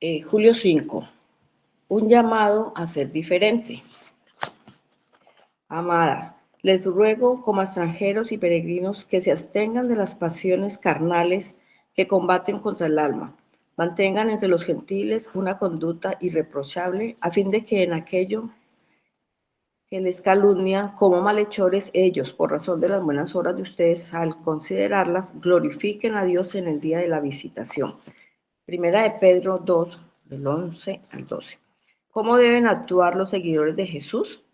Julio 5. Un llamado a ser diferente. Amadas, les ruego como extranjeros y peregrinos que se abstengan de las pasiones carnales que combaten contra el alma. Mantengan entre los gentiles una conducta irreprochable a fin de que en aquello que les calumnian como malhechores ellos, por razón de las buenas obras de ustedes, al considerarlas, glorifiquen a Dios en el día de la visitación. Primera de Pedro 2, del 11 al 12. ¿Cómo deben actuar los seguidores de Jesús?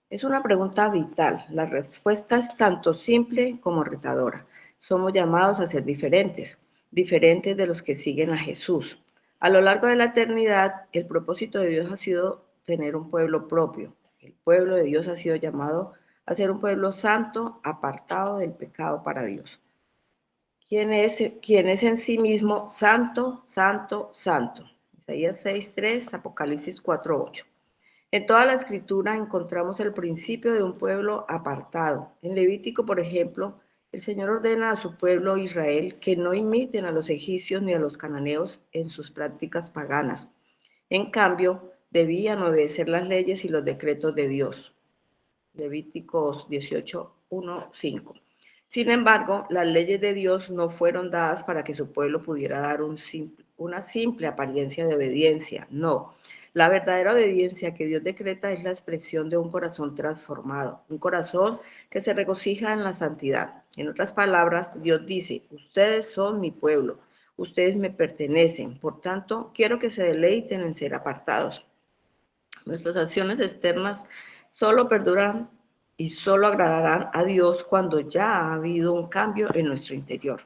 Es una pregunta vital. La respuesta es tanto simple como retadora. Somos llamados a ser diferentes, diferentes de los que siguen a Jesús. A lo largo de la eternidad, el propósito de Dios ha sido tener un pueblo propio. El pueblo de Dios ha sido llamado a ser un pueblo santo, apartado del pecado para Dios. ¿Quién es en sí mismo santo, santo, santo? Isaías 6:3, Apocalipsis 4:8. En toda la escritura encontramos el principio de un pueblo apartado. En Levítico, por ejemplo, el Señor ordena a su pueblo Israel que no imiten a los egipcios ni a los cananeos en sus prácticas paganas. En cambio, debían obedecer las leyes y los decretos de Dios. Levíticos 18:1-5. Sin embargo, las leyes de Dios no fueron dadas para que su pueblo pudiera dar una simple apariencia de obediencia. No, la verdadera obediencia que Dios decreta es la expresión de un corazón transformado, un corazón que se regocija en la santidad. En otras palabras, Dios dice, ustedes son mi pueblo, ustedes me pertenecen, por tanto, quiero que se deleiten en ser apartados. Nuestras acciones externas solo perduran y solo agradarán a Dios cuando ya ha habido un cambio en nuestro interior.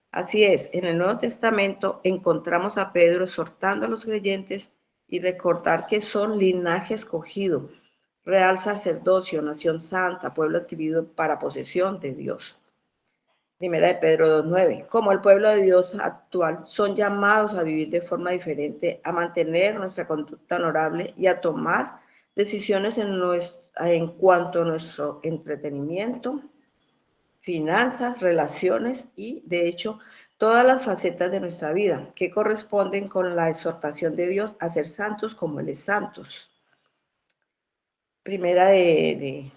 Así es, en el Nuevo Testamento encontramos a Pedro exhortando a los creyentes y recordar que son linaje escogido, real sacerdocio, nación santa, pueblo adquirido para posesión de Dios. Primera de Pedro 2:9. Como el pueblo de Dios actual, son llamados a vivir de forma diferente, a mantener nuestra conducta honorable y a tomar decisiones en cuanto a nuestro entretenimiento, finanzas, relaciones y, de hecho, todas las facetas de nuestra vida que corresponden con la exhortación de Dios a ser santos como Él es santos. Primera de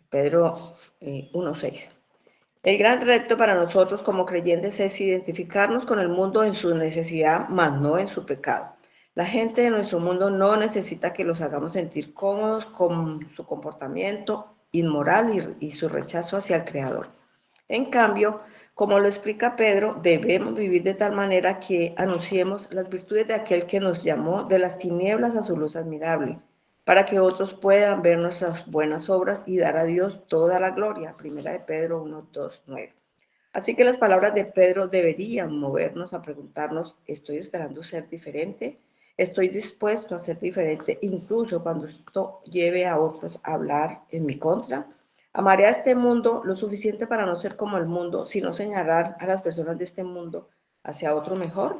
Pedro 1:6. El gran reto para nosotros como creyentes es identificarnos con el mundo en su necesidad, mas no en su pecado. La gente de nuestro mundo no necesita que los hagamos sentir cómodos con su comportamiento inmoral y su rechazo hacia el Creador. En cambio, como lo explica Pedro, debemos vivir de tal manera que anunciemos las virtudes de aquel que nos llamó de las tinieblas a su luz admirable, para que otros puedan ver nuestras buenas obras y dar a Dios toda la gloria. Primera de Pedro 1:2-9. Así que las palabras de Pedro deberían movernos a preguntarnos, ¿estoy esperando ser diferente? ¿Estoy dispuesto a ser diferente incluso cuando esto lleve a otros a hablar en mi contra? ¿Amaré a este mundo lo suficiente para no ser como el mundo, sino señalar a las personas de este mundo hacia otro mejor?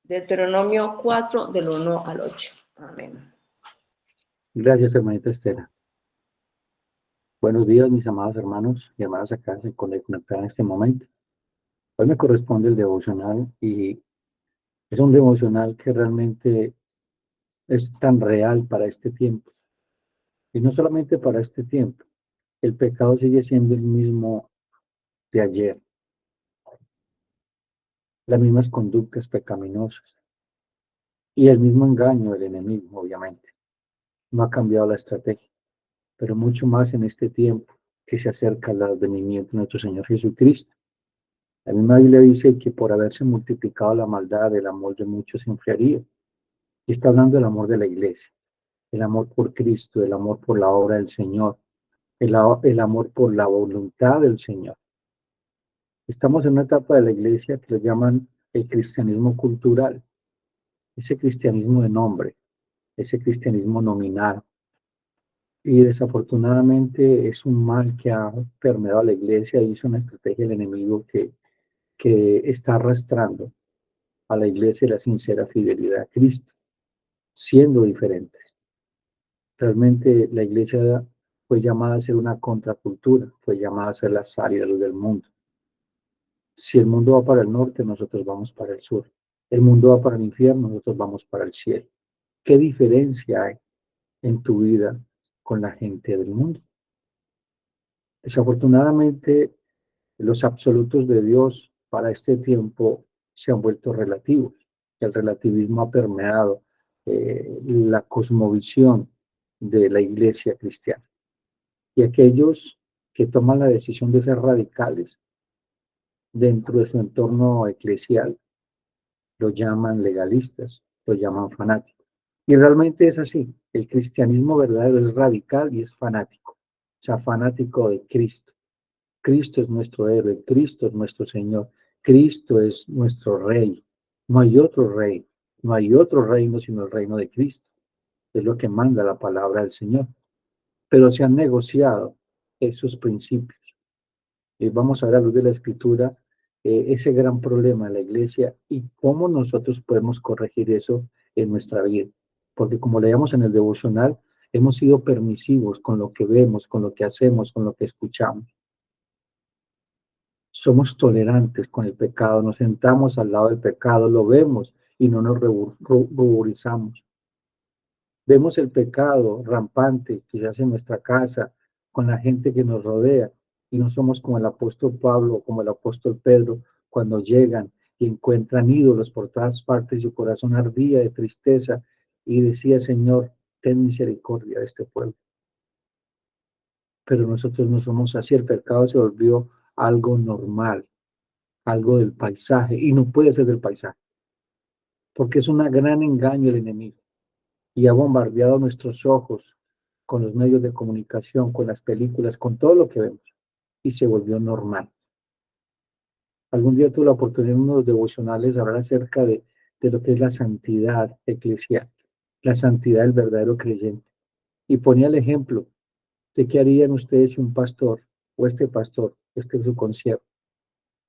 Deuteronomio 4, del 1 al 8. Amén. Gracias, hermanita Estela. Buenos días, mis amados hermanos y hermanas acá se conectan en este momento. Hoy me corresponde el devocional y es un devocional que realmente es tan real para este tiempo. Y no solamente para este tiempo. El pecado sigue siendo el mismo de ayer, las mismas conductas pecaminosas y el mismo engaño del enemigo, obviamente. No ha cambiado la estrategia, pero mucho más en este tiempo que se acerca al advenimiento de nuestro Señor Jesucristo. La misma Biblia dice que por haberse multiplicado la maldad, el amor de muchos se enfriaría. Y está hablando del amor de la iglesia, el amor por Cristo, el amor por la obra del Señor, el amor por la voluntad del Señor. Estamos en una etapa de la iglesia que lo llaman el cristianismo cultural, ese cristianismo de nombre, ese cristianismo nominal. Y desafortunadamente es un mal que ha permeado a la iglesia y es una estrategia del enemigo que está arrastrando a la iglesia la sincera fidelidad a Cristo, siendo diferentes. Realmente la iglesia fue llamada a ser una contracultura, fue llamada a ser la sal y la luz del mundo. Si el mundo va para el norte, nosotros vamos para el sur. El mundo va para el infierno, nosotros vamos para el cielo. ¿Qué diferencia hay en tu vida con la gente del mundo? Desafortunadamente, los absolutos de Dios para este tiempo se han vuelto relativos. El relativismo ha permeado la cosmovisión de la iglesia cristiana. Y aquellos que toman la decisión de ser radicales dentro de su entorno eclesial lo llaman legalistas, lo llaman fanáticos. Y realmente es así. El cristianismo verdadero es radical y es fanático. O sea, fanático de Cristo. Cristo es nuestro héroe, Cristo es nuestro Señor, Cristo es nuestro Rey. No hay otro Rey, no hay otro reino sino el reino de Cristo. Es lo que manda la palabra del Señor. Pero se han negociado esos principios. Vamos a ver a luz de la Escritura ese gran problema en la iglesia y cómo nosotros podemos corregir eso en nuestra vida. Porque como leíamos en el devocional, hemos sido permisivos con lo que vemos, con lo que hacemos, con lo que escuchamos. Somos tolerantes con el pecado, nos sentamos al lado del pecado, lo vemos y no nos ruborizamos. Vemos el pecado rampante, quizás en nuestra casa, con la gente que nos rodea, y no somos como el apóstol Pablo o como el apóstol Pedro, cuando llegan y encuentran ídolos por todas partes, su corazón ardía de tristeza y decía, Señor, ten misericordia de este pueblo. Pero nosotros no somos así, el pecado se volvió algo normal, algo del paisaje, y no puede ser del paisaje, porque es un gran engaño el enemigo, y ha bombardeado nuestros ojos con los medios de comunicación, con las películas, con todo lo que vemos, y se volvió normal. Algún día tuve la oportunidad en unos devocionales de hablar acerca de lo que es la santidad eclesial, la santidad del verdadero creyente, y ponía el ejemplo de qué harían ustedes si un pastor, o este pastor, este es su consiervo,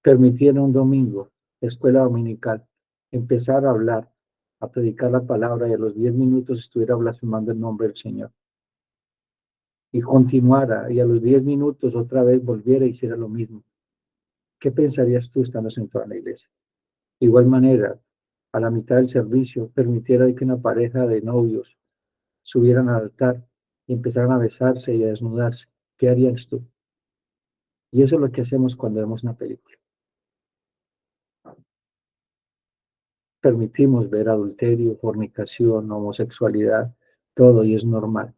permitieran un domingo, escuela dominical, empezar a hablar, a predicar la palabra y a los 10 minutos estuviera blasfemando el nombre del Señor. Y continuara y a los 10 minutos otra vez volviera e hiciera lo mismo. ¿Qué pensarías tú estando sentado en la iglesia? De igual manera, a la mitad del servicio, permitiera que una pareja de novios subieran al altar y empezaran a besarse y a desnudarse. ¿Qué harías tú? Y eso es lo que hacemos cuando vemos una película. Permitimos ver adulterio, fornicación, homosexualidad, todo y es normal.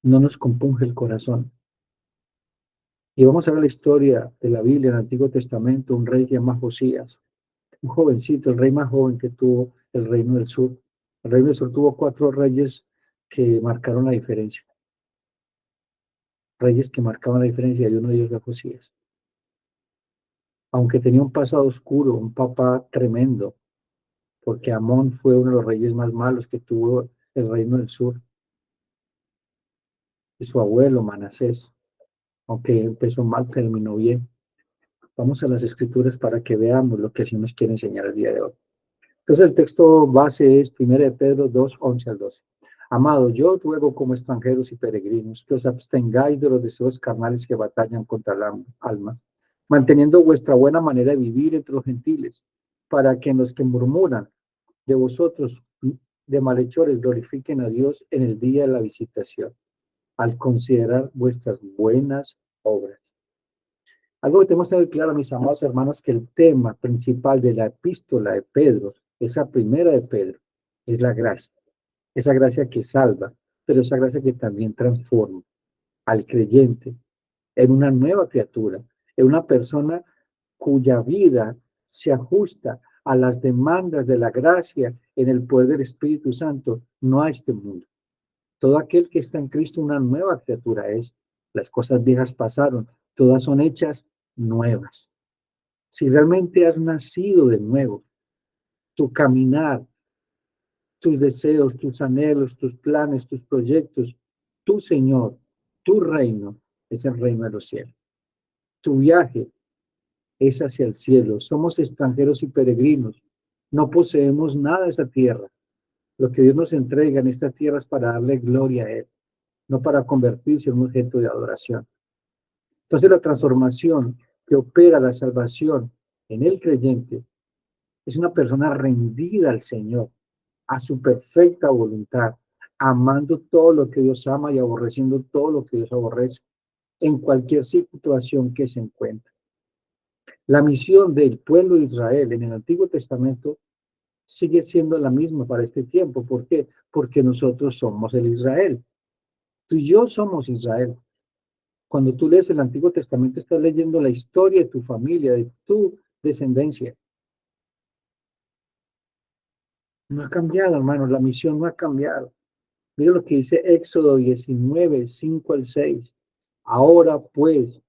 No nos compunge el corazón. Y vamos a ver la historia de la Biblia en el Antiguo Testamento, un rey que se llama Josías, un jovencito, el rey más joven que tuvo el reino del sur. El reino del sur tuvo 4 reyes que marcaron la diferencia. Reyes que marcaban la diferencia y uno de ellos fue Josías. Aunque tenía un pasado oscuro, un papá tremendo, porque Amón fue uno de los reyes más malos que tuvo el reino del sur, y su abuelo Manasés, aunque empezó mal, terminó bien. Vamos a las escrituras para que veamos lo que el Señor nos quiere enseñar el día de hoy. Entonces el texto base es 1 de Pedro 2, 11 al 12. Amados, yo os ruego como extranjeros y peregrinos que os abstengáis de los deseos carnales que batallan contra el alma, manteniendo vuestra buena manera de vivir entre los gentiles, para que en los que murmuran de vosotros de malhechores glorifiquen a Dios en el día de la visitación, al considerar vuestras buenas obras. Algo que tenemos que tener claro, mis amados hermanos, que el tema principal de la epístola de Pedro, esa primera de Pedro, es la gracia. Esa gracia que salva, pero esa gracia que también transforma al creyente en una nueva criatura, en una persona cuya vida se ajusta a las demandas de la gracia en el poder del Espíritu Santo, no a este mundo. Todo aquel que está en Cristo, una nueva criatura es. Las cosas viejas pasaron, todas son hechas nuevas. Si realmente has nacido de nuevo, tu caminar, tus deseos, tus anhelos, tus planes, tus proyectos, tu Señor, tu reino es el reino de los cielos. Tu viaje es hacia el cielo. Somos extranjeros y peregrinos. No poseemos nada de esta tierra. Lo que Dios nos entrega en esta tierra es para darle gloria a Él, no para convertirse en un objeto de adoración. Entonces la transformación que opera la salvación En el creyente es una persona rendida al Señor, a su perfecta voluntad, amando todo lo que Dios ama y aborreciendo todo lo que Dios aborrece, en cualquier situación que se encuentre. La misión del pueblo de Israel en el Antiguo Testamento sigue siendo la misma para este tiempo. ¿Por qué? Porque nosotros somos el Israel. Tú y yo somos Israel. Cuando tú lees el Antiguo Testamento, estás leyendo la historia de tu familia, de tu descendencia. No ha cambiado, hermano, la misión no ha cambiado. Mira lo que dice Éxodo 19, 5 al 6. Ahora pues,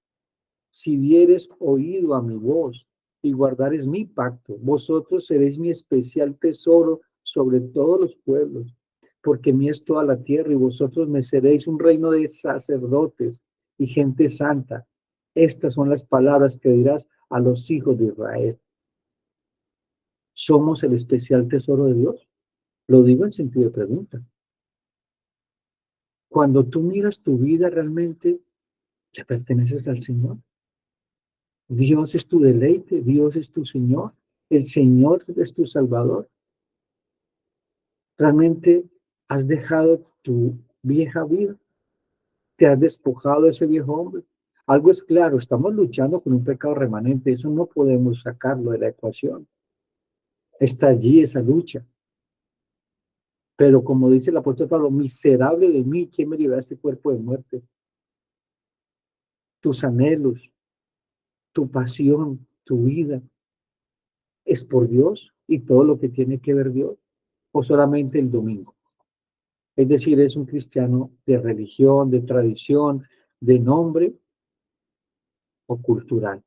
si dieres oído a mi voz y guardares mi pacto, vosotros seréis mi especial tesoro sobre todos los pueblos, porque mí es toda la tierra y vosotros me seréis un reino de sacerdotes y gente santa. Estas son las palabras que dirás a los hijos de Israel. ¿Somos el especial tesoro de Dios? Lo digo en sentido de pregunta. Cuando tú miras tu vida realmente, ¿le perteneces al Señor? Dios es tu deleite, Dios es tu Señor, el Señor es tu Salvador. Realmente has dejado tu vieja vida, te has despojado de ese viejo hombre. Algo es claro, estamos luchando con un pecado remanente, eso no podemos sacarlo de la ecuación. Está allí esa lucha. Pero como dice el apóstol Pablo, miserable de mí, ¿quién me librará de este cuerpo de muerte? Tus anhelos, tu pasión, tu vida, ¿es por Dios y todo lo que tiene que ver Dios? ¿O solamente el domingo? Es decir, es un cristiano de religión, de tradición, de nombre o cultural.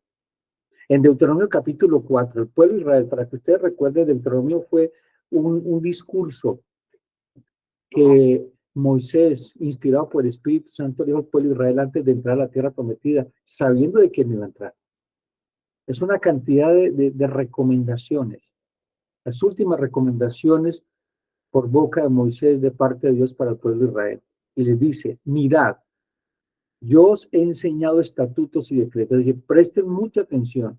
En Deuteronomio capítulo 4, el pueblo de Israel, para que ustedes recuerden, Deuteronomio fue un discurso que Moisés, inspirado por el Espíritu Santo, dijo al pueblo de Israel antes de entrar a la tierra prometida, sabiendo de que no iba a entrar. Es una cantidad de recomendaciones. Las últimas recomendaciones por boca de Moisés de parte de Dios para el pueblo de Israel. Y les dice, mirad, yo os he enseñado estatutos y decretos. Dije, presten mucha atención.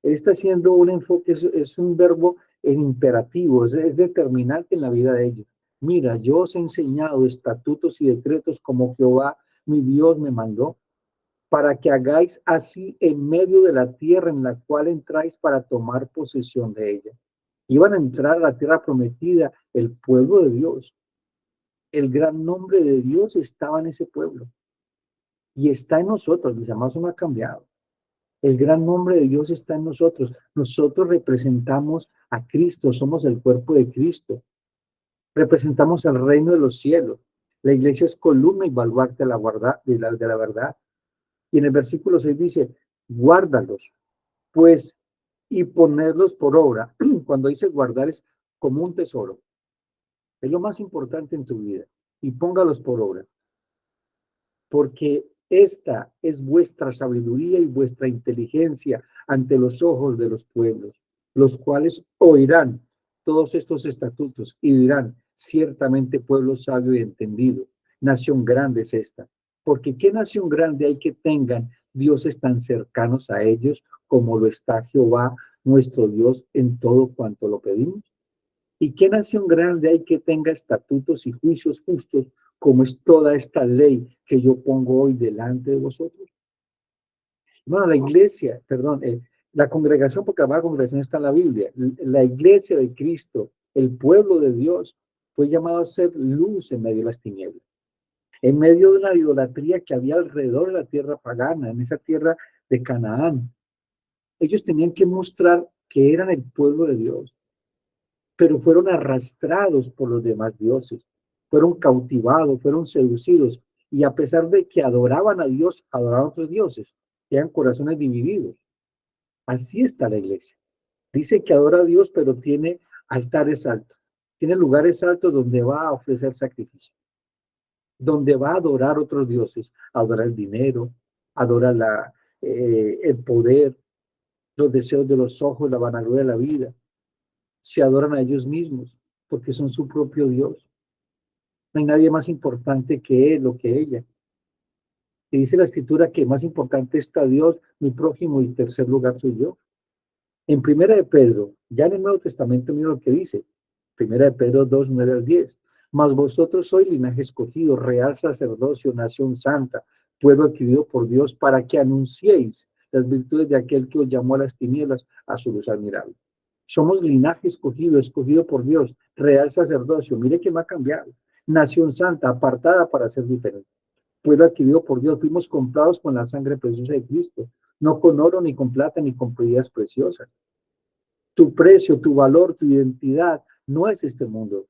Él está haciendo un enfoque, es un verbo en imperativo, es determinante en la vida de ellos. Mira, yo os he enseñado estatutos y decretos como Jehová, mi Dios, me mandó, para que hagáis así en medio de la tierra en la cual entráis para tomar posesión de ella. Iban a entrar a la tierra prometida, el pueblo de Dios. El gran nombre de Dios estaba en ese pueblo y está en nosotros, mis amados, no ha cambiado. El gran nombre de Dios está en nosotros. Nosotros representamos a Cristo, somos el cuerpo de Cristo. Representamos el reino de los cielos. La iglesia es columna y baluarte de la verdad. Y en el versículo 6 dice, guárdalos, pues, y ponerlos por obra. Cuando dice guardar es como un tesoro. Es lo más importante en tu vida. Y póngalos por obra. Porque esta es vuestra sabiduría y vuestra inteligencia ante los ojos de los pueblos, los cuales oirán todos estos estatutos y dirán, ciertamente pueblo sabio y entendido, nación grande es esta. Porque ¿qué nación grande hay que tengan dioses tan cercanos a ellos como lo está Jehová, nuestro Dios, en todo cuanto lo pedimos? ¿Y qué nación grande hay que tenga estatutos y juicios justos como es toda esta ley que yo pongo hoy delante de vosotros? Bueno, la iglesia, perdón, la congregación, porque la congregación está en la Biblia, la iglesia de Cristo, el pueblo de Dios, fue llamado a ser luz en medio de las tinieblas, en medio de la idolatría que había alrededor de la tierra pagana, en esa tierra de Canaán. Ellos tenían que mostrar que eran el pueblo de Dios, pero fueron arrastrados por los demás dioses, fueron cautivados, fueron seducidos, y a pesar de que adoraban a Dios, adoraban a otros dioses, eran corazones divididos. Así está la iglesia. Dice que adora a Dios, pero tiene altares altos, tiene lugares altos donde va a ofrecer sacrificio, donde va a adorar a otros dioses, adora el dinero, adora el poder, los deseos de los ojos, la vanagloria de la vida. Se adoran a ellos mismos porque son su propio Dios. No hay nadie más importante que él o que ella. Y dice la escritura que más importante está Dios, mi prójimo, y en tercer lugar soy yo. En Primera de Pedro, ya en el Nuevo Testamento, mira lo que dice. Primera de Pedro 2, 9 al 10. Mas vosotros sois linaje escogido, real sacerdocio, nación santa, pueblo adquirido por Dios, para que anunciéis las virtudes de aquel que os llamó a las tinieblas a su luz admirable. Somos linaje escogido, escogido por Dios, real sacerdocio. Mire que me ha cambiado. Nación santa, apartada para ser diferente. Pueblo adquirido por Dios, fuimos comprados con la sangre preciosa de Cristo, no con oro, ni con plata, ni con piedras preciosas. Tu precio, tu valor, tu identidad no es este mundo,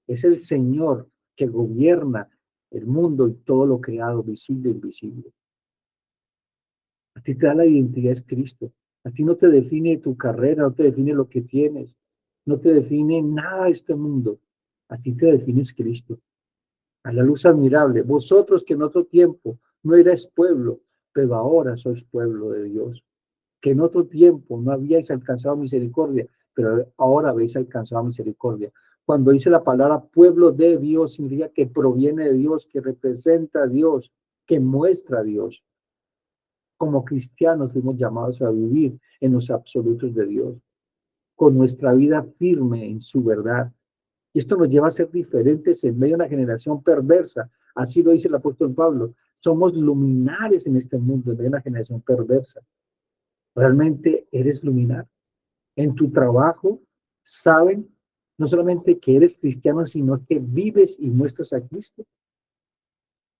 es el Señor que gobierna el mundo y todo lo creado, visible e invisible. A ti te da la identidad es Cristo. A ti no te define tu carrera, no te define lo que tienes, no te define nada este mundo. A ti te define Cristo. A la luz admirable, vosotros que en otro tiempo no erais pueblo, pero ahora sois pueblo de Dios. Que en otro tiempo no habíais alcanzado misericordia, pero ahora habéis alcanzado misericordia. Cuando dice la palabra pueblo de Dios, significa que proviene de Dios, que representa a Dios, que muestra a Dios. Como cristianos fuimos llamados a vivir en los absolutos de Dios, con nuestra vida firme en su verdad. Y esto nos lleva a ser diferentes en medio de una generación perversa. Así lo dice el apóstol Pablo. Somos luminares en este mundo, en medio de una generación perversa. Realmente eres luminar. En tu trabajo, saben no solamente que eres cristiano, sino que vives y muestras a Cristo.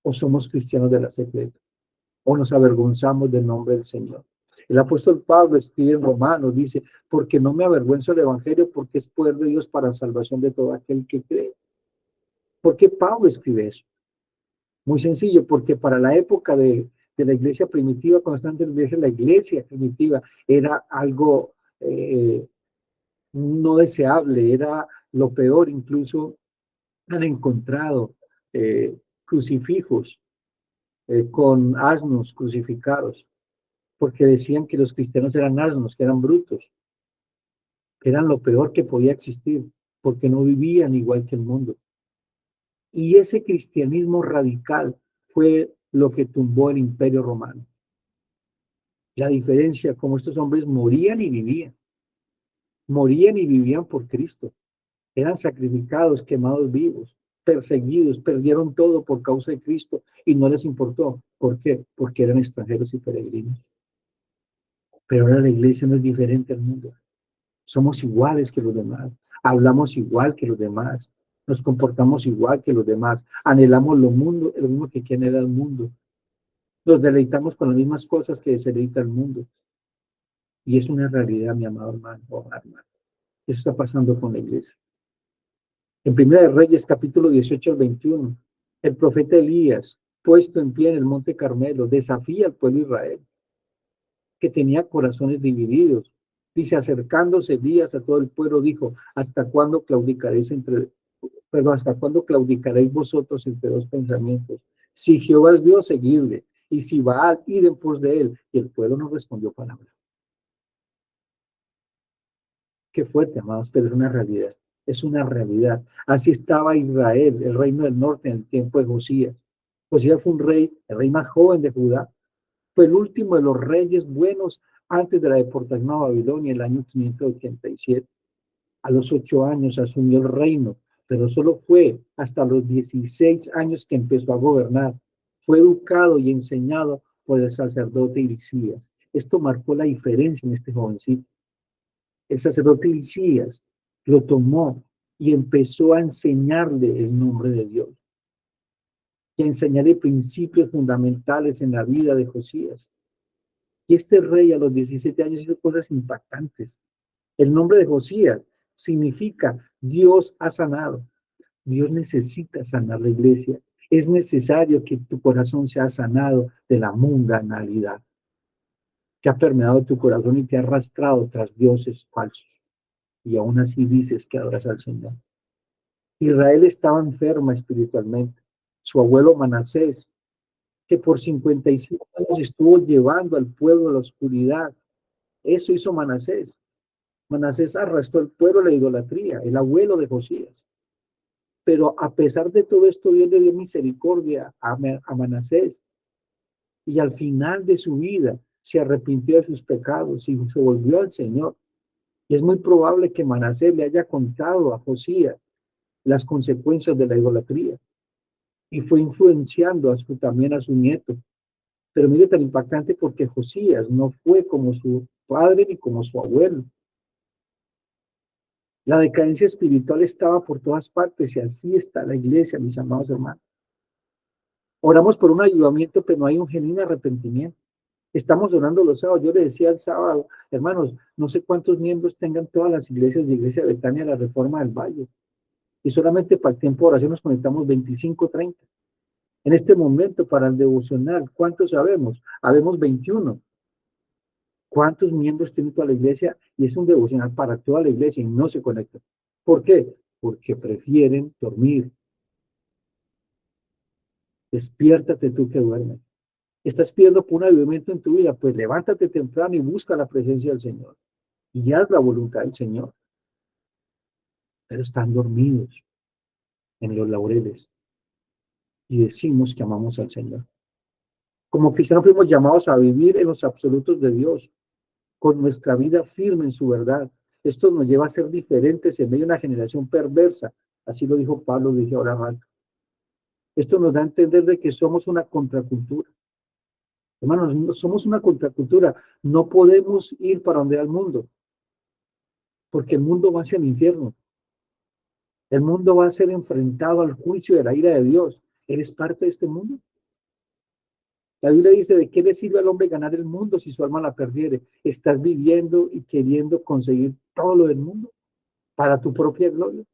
O somos cristianos de la secreta, o nos avergonzamos del nombre del Señor. El apóstol Pablo escribe en Romanos, dice, porque no me avergüenzo del evangelio, porque es poder de Dios para salvación de todo aquel que cree. ¿Por qué Pablo escribe eso? Muy sencillo, porque para la época de la iglesia primitiva, cuando están en la iglesia primitiva era algo no deseable, era lo peor. Incluso han encontrado crucifijos con asnos crucificados, porque decían que los cristianos eran asnos, que eran brutos, que eran lo peor que podía existir, porque no vivían igual que el mundo. Y ese cristianismo radical fue lo que tumbó el Imperio Romano. La diferencia, como estos hombres morían y vivían por Cristo, eran sacrificados, quemados vivos, perseguidos, perdieron todo por causa de Cristo y no les importó. ¿Por qué? Porque eran extranjeros y peregrinos. Pero ahora la iglesia no es diferente al mundo. Somos iguales que los demás, hablamos igual que los demás, nos comportamos igual que los demás, anhelamos lo mismo que quien era el mundo, nos deleitamos con las mismas cosas que se deleita el mundo. Y es una realidad, mi amado hermano o hermano. Eso está pasando con la iglesia. En Primera de Reyes, capítulo 18 al 21, el profeta Elías, puesto en pie en el monte Carmelo, desafía al pueblo de Israel, que tenía corazones divididos. Dice, acercándose Elías a todo el pueblo, dijo, ¿hasta cuándo claudicaréis vosotros entre dos pensamientos? Si Jehová es Dios, seguidle, y si Baal, id en pos de él. Y el pueblo no respondió palabra. Qué fuerte, amados, pero es una realidad. Es una realidad. Así estaba Israel, el reino del norte, en el tiempo de Josías. Josías fue un rey, el rey más joven de Judá. Fue el último de los reyes buenos antes de la deportación a Babilonia, en el año 587. A los 8 años asumió el reino, pero solo fue hasta los 16 años que empezó a gobernar. Fue educado y enseñado por el sacerdote Hilcías. Esto marcó la diferencia en este jovencito. El sacerdote Hilcías lo tomó y empezó a enseñarle el nombre de Dios y a enseñarle principios fundamentales en la vida de Josías. Y este rey a los 17 años hizo cosas impactantes. El nombre de Josías significa Dios ha sanado. Dios necesita sanar la iglesia. Es necesario que tu corazón sea sanado de la mundanalidad que ha permeado tu corazón y te ha arrastrado tras dioses falsos. Y aún así dices que adoras al Señor. Israel estaba enferma espiritualmente. Su abuelo Manasés, que por 55 años estuvo llevando al pueblo a la oscuridad. Eso hizo Manasés. Manasés arrastró al pueblo a la idolatría, el abuelo de Josías. Pero a pesar de todo esto, Dios le dio misericordia a Manasés. Y al final de su vida se arrepintió de sus pecados y se volvió al Señor. Y es muy probable que Manasés le haya contado a Josías las consecuencias de la idolatría y fue influenciando también a su nieto. Pero mire tan impactante porque Josías no fue como su padre ni como su abuelo. La decadencia espiritual estaba por todas partes y así está la iglesia, mis amados hermanos. Oramos por un ayudamiento, pero no hay un genuino arrepentimiento. Estamos orando los sábados. Yo le decía el sábado, hermanos, no sé cuántos miembros tengan todas las iglesias de Iglesia de Betania, la Reforma del Valle. Y solamente para el tiempo de oración nos conectamos 25, 30. En este momento, para el devocional, ¿cuántos sabemos? Habemos 21. ¿Cuántos miembros tiene toda la iglesia? Y es un devocional para toda la iglesia y no se conecta. ¿Por qué? Porque prefieren dormir. Despiértate tú que duermes. Estás pidiendo por un avivamiento en tu vida, pues levántate temprano y busca la presencia del Señor. Y haz la voluntad del Señor. Pero están dormidos en los laureles y decimos que amamos al Señor. Como cristianos fuimos llamados a vivir en los absolutos de Dios, con nuestra vida firme en su verdad. Esto nos lleva a ser diferentes en medio de una generación perversa. Así lo dijo Pablo, lo dije ahora mal. Esto nos da a entender de que somos una contracultura. Hermanos, somos una contracultura. No podemos ir para donde va el mundo, porque el mundo va hacia el infierno. El mundo va a ser enfrentado al juicio de la ira de Dios. ¿Eres parte de este mundo? La Biblia dice, ¿de qué le sirve al hombre ganar el mundo si su alma la perdiere? ¿Estás viviendo y queriendo conseguir todo lo del mundo para tu propia gloria?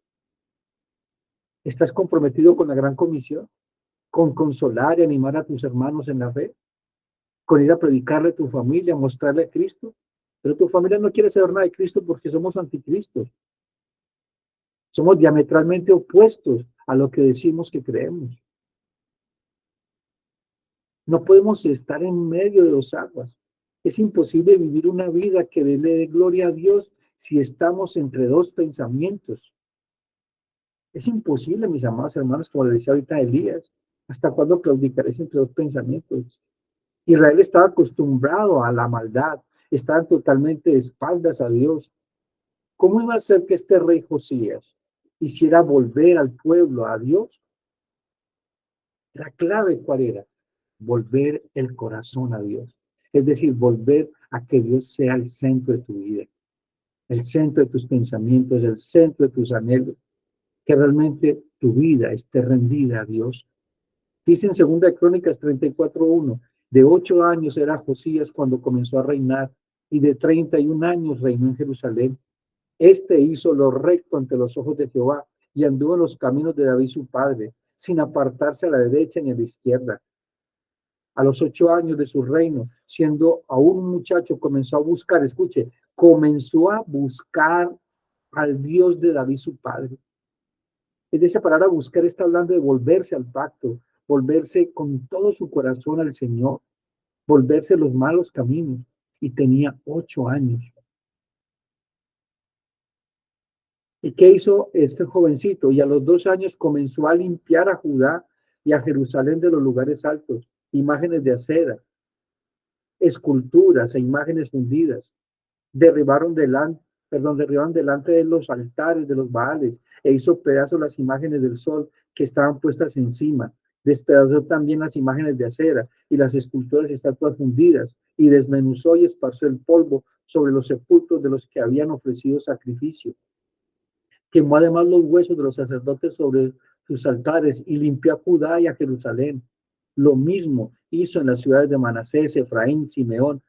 ¿Estás comprometido con la gran comisión? ¿Con consolar y animar a tus hermanos en la fe? ¿Con ir a predicarle a tu familia, mostrarle a Cristo? Pero tu familia no quiere saber nada de Cristo porque somos anticristos. Somos diametralmente opuestos a lo que decimos que creemos. No podemos estar en medio de dos aguas. Es imposible vivir una vida que le dé gloria a Dios si estamos entre dos pensamientos. Es imposible, mis amados hermanos, como le decía ahorita Elías. ¿Hasta cuándo claudicaréis entre dos pensamientos? Israel estaba acostumbrado a la maldad, estaban totalmente de espaldas a Dios. ¿Cómo iba a ser que este rey Josías hiciera volver al pueblo a Dios? La clave, ¿cuál era? Volver el corazón a Dios. Es decir, volver a que Dios sea el centro de tu vida, el centro de tus pensamientos, el centro de tus anhelos, que realmente tu vida esté rendida a Dios. Dice en 2 Crónicas 34:1, de 8 años era Josías cuando comenzó a reinar, y de 31 años reinó en Jerusalén. Este hizo lo recto ante los ojos de Jehová, y anduvo en los caminos de David su padre, sin apartarse a la derecha ni a la izquierda. A los 8 años de su reino, siendo aún un muchacho, comenzó a buscar, escuche, comenzó a buscar al Dios de David su padre. Es de esa palabra buscar está hablando de volverse al pacto, volverse con todo su corazón al Señor, volverse los malos caminos. Y tenía 8 años. ¿Y qué hizo este jovencito? Y a los 2 años comenzó a limpiar a Judá y a Jerusalén de los lugares altos, imágenes de acera, esculturas e imágenes fundidas. Derribaron delante de los altares de los Baales e hizo pedazos las imágenes del sol que estaban puestas encima. Despedazó también las imágenes de acera y las esculturas y estatuas fundidas y desmenuzó y esparció el polvo sobre los sepulcros de los que habían ofrecido sacrificio. Quemó además los huesos de los sacerdotes sobre sus altares y limpió a Judá y a Jerusalén. Lo mismo hizo en las ciudades de Manasés, Efraín, Simeón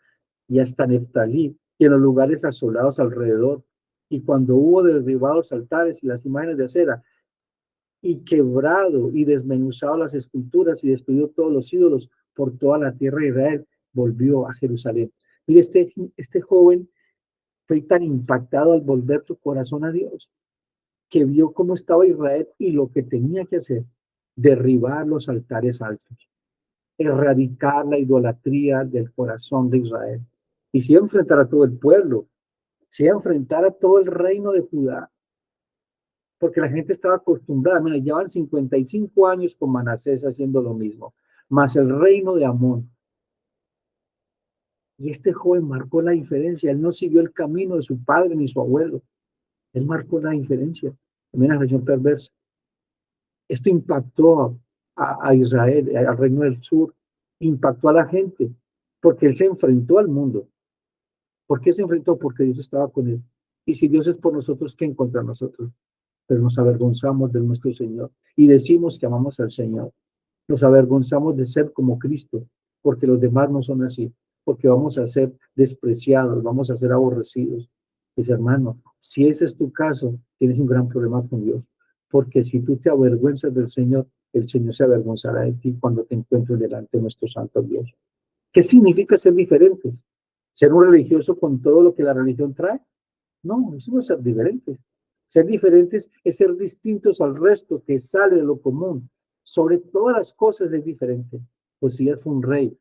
y hasta Neftalí, y en los lugares asolados alrededor. Y cuando hubo derribado los altares y las imágenes de acera, y quebrado y desmenuzado las esculturas y destruido todos los ídolos por toda la tierra de Israel, volvió a Jerusalén. Y este joven fue tan impactado al volver su corazón a Dios, que vio cómo estaba Israel y lo que tenía que hacer, derribar los altares altos, erradicar la idolatría del corazón de Israel. Y si enfrentar a todo el pueblo, si enfrentar a todo el reino de Judá, porque la gente estaba acostumbrada, mira, llevan 55 años con Manasés haciendo lo mismo, más el reino de Amón. Y este joven marcó la diferencia. Él no siguió el camino de su padre ni su abuelo. Él marcó la diferencia. También la región perversa. Esto impactó a Israel, al reino del sur. Impactó a la gente. Porque él se enfrentó al mundo. ¿Por qué se enfrentó? Porque Dios estaba con él. Y si Dios es por nosotros, ¿quién contra nosotros? Pero nos avergonzamos de nuestro Señor y decimos que amamos al Señor. Nos avergonzamos de ser como Cristo, porque los demás no son así, porque vamos a ser despreciados, vamos a ser aborrecidos. Pues hermano, si ese es tu caso, tienes un gran problema con Dios, porque si tú te avergüenzas del Señor, el Señor se avergonzará de ti cuando te encuentres delante de nuestro santo Dios. ¿Qué significa ser diferentes? ¿Ser un religioso con todo lo que la religión trae? No, eso no es ser diferentes. Ser diferentes es ser distintos al resto que sale de lo común. Sobre todas las cosas es diferente. Josías fue un rey